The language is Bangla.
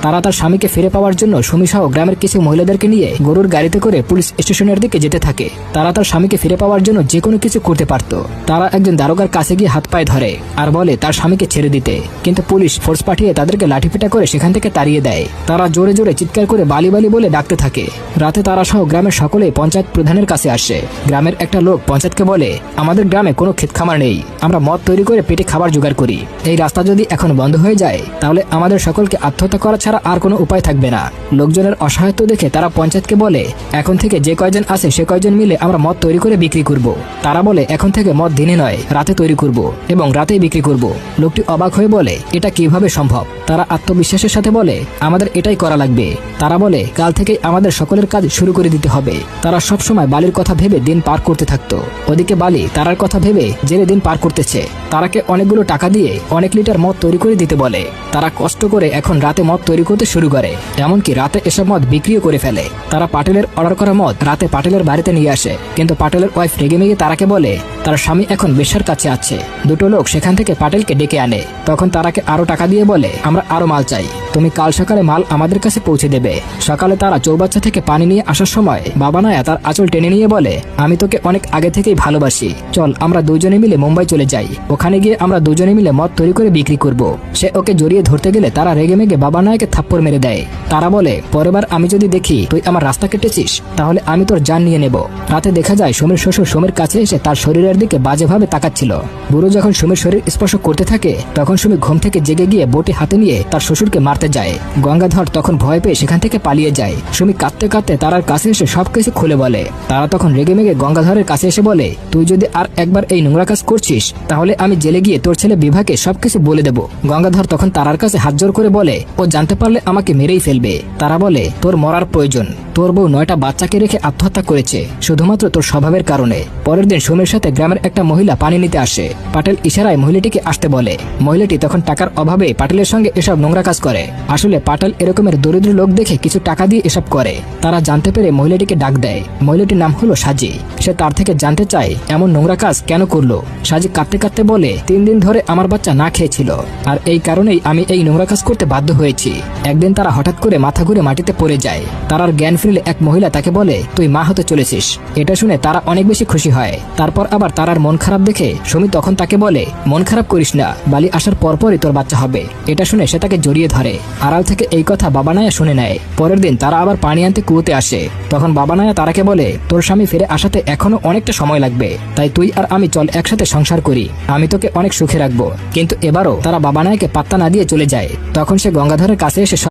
তারা তার স্বামীকে ফিরে পাওয়ার জন্য সুমি সহ গ্রামের কিছু মহিলাদেরকে নিয়ে গরুর গাড়িতে করে পুলিশ স্টেশনের দিকে যেতে থাকে। তারা তার স্বামীকে ফিরে পাওয়ার জন্য যে কোনো কিছু করতে পারত। তারা একজন দারোগার কাছে গিয়ে হাত পায়ে ধরে আর বলে তার স্বামীকে ছেড়ে দিতে, কিন্তু পুলিশ ফোর্স পাঠিয়ে তাদেরকে লাঠিপেটা করে সেখান থেকে তাড়িয়ে দেয়। তারা জোরে জোরে চিৎকার করে বালি বালি বলে ডাকতে থাকে। রাতে তারা সহ গ্রামের সকলে পঞ্চায়েত প্রধানের কাছে আসে। গ্রামের একটা লোক পঞ্চায়েতকে বলে, আমাদের গ্রামে কোনো ক্ষেত খামার নেই, আমরা মদ তৈরি করে পেটে খাবার জোগাড় করি। এই রাস্তা যদি এখন বন্ধ হয়ে যায় তাহলে আমাদের সকলকে আত্মহত্যা করা ছাড়া আর কোনো উপায় থাকবে না। লোকজনের অসহায়ত্ব দেখে তারা পঞ্চায়েতকে বলে, এখন থেকে যে কয়জন আছে সে কয়জন মিলে আমরা মদ তৈরি করে বিক্রি করব। তারা বলে, এখন থেকে মদ দিনে নয় রাতে তৈরি করব এবং রাতেই বিক্রি করব। লোকটি অবাক হয়ে বলে, এটা কিভাবে সম্ভব? তারা আত্মবিশ্বাসের সাথে বলে, আমাদের এটাই করা লাগবে। তারা বলে, কাল থেকে আমাদের সকলের কাজ শুরু করে দিতে হবে। তারা সব সময় বালির কথা ভেবে দিন পার করতে থাকতো। ওদিকে বালি তারার কথা ভেবে জেলে দিন পার করতেছে। তারাকে অনেকগুলো টাকা দিয়ে অনেক লিটার মদ তৈরি করে দিতে বলে। তারা কষ্ট করে এখন রাতে মদ তৈরি করতে শুরু করে, এমনকি রাতে এসব মদ বিক্রিও করে ফেলে। তারা পাটেলের অর্ডার করা মদ রাতে পাটেলের বাড়িতে নিয়ে আসে, কিন্তু পাটেলের ওয়াইফ রেগে মেগে তারাকে বলে তার স্বামী এখন বেশ্যার কাছে আছে। দুটো লোক সেখান থেকে পাটেলকে ডেকে আনে। তখন তারাকে আরো টাকা দিয়ে বলে, আমরা আরো মাল চাই, তুমি কাল সকালে মাল আমাদের কাছে পৌঁছে দেবে। সকালে তারা চৌবাচ্চা থেকে পানি নিয়ে আসার সময় বাবা নায়া তার আঁচল টেনে নিয়ে বলে, আমি তোকে অনেক আগে থেকেই ভালোবাসি, চল আমরা দুজনে মিলে মুম্বাই চলে যাই, ওখানে গিয়ে আমরা দুজনে মিলে মদ তৈরি করে বিক্রি করব। সে ওকে জড়িয়ে ধরতে গেলে তারা রেগে মেগে বাবা নায়াকে থাপ্পড় মেরে দেয়। তারা বলে, পরেরবার আমি যদি দেখি তুই আমার রাস্তা কেটেছিস তাহলে আমি তোর জান নিয়ে নেব। রাতে দেখা যায় সুমির শ্বশুর সুমির কাছে এসে তার শরীরের দিকে বাজেভাবে তাকাচ্ছিল। বুড়ো যখন সুমির শরীর স্পর্শ করতে থাকে তখন সুমি ঘুম থেকে জেগে গিয়ে বটি হাতে নিয়ে তার শ্বশুরকে মারতে যায়। গঙ্গাধর তখন ভয় পেয়ে সেখান থেকে পালিয়ে যায়। সুমি কাঁদতে কাঁদতে তারার কাছে এসে সবকিছু খুলে বলে। তারা তখন রেগে মেগে গঙ্গাধরের কাছে এসে বলে, তুই যদি আর একবার এই নোংরা কাজ করছিস তাহলে আমি জেলে গিয়ে তোর ছেলে বিভাকে সবকিছু বলে দেব। গঙ্গাধর তখন তারার কাছে হাত জোর করে বলে, ও জানতে পারলে আমাকে মেরেই ফেলবে। তারা বলে, তোর মরার প্রয়োজন, তোর বউ 9টা বাচ্চাকে রেখে আত্মহত্যা করেছে শুধুমাত্র তোর স্বভাবের কারণে। পরের দিন সুমির সাথে গ্রামের একটা মহিলা পানি নিতে আসে। পাটেল ইশারায় মহিলাটিকে আসতে বলে। মহিলাটি তখন টাকার অভাবে পাটেলের সঙ্গে এসব নোংরা কাজ করে। আসলে পাটেল এরকমের দরিদ্র লোক দেখে কিছু টাকা দিয়ে এসব করে। তারা জানতে পেরে মহিলাটিকে ডাক দেয়। মহিলাটির নাম হলো সাজি। সে তার থেকে জানতে চায় এমন নোংরা কাজ কেন করলো। সাজি কাঁদতে কাঁদতে বলে, 3 দিন ধরে আমার বাচ্চা না খেয়েছিল, আর এই কারণেই আমি এই নোংরা কাজ করতে বাধ্য হয়েছি। একদিন তারা হঠাৎ করে মাথা ঘুরে মাটিতে পড়ে যায়। তারার জ্ঞান ফিরলে এক মহিলা তাকে বলে, তুই মা হতে চলেছিস। এটা শুনে তারা অনেক বেশি খুশি হয়। তারপর আবার তারার মন খারাপ দেখে সুমি তখন তাকে বলে, মন খারাপ করিস না, বালি আসার পরপরই তোর বাচ্চা হবে। এটা শুনে সে তাকে জড়িয়ে ধরে। আড়াল থেকে এই কথা বাবা নায়া শুনে নেয়। পরের দিন তারা আবার পানি আনতে কুয়োতে আসে। তখন বাবা নায়া তারাকে বলে, তোর স্বামী ফিরে আসাতে এখনো অনেকটা সময় লাগবে, তাই তুই আর আমি চল একসাথে সংসার করি, আমি তোকে অনেক সুখে রাখবো। কিন্তু এবারও তারা বাবা নায়াকে পাত্তা না দিয়ে চলে যায়। তখন সে গঙ্গাধরের কাছে এসে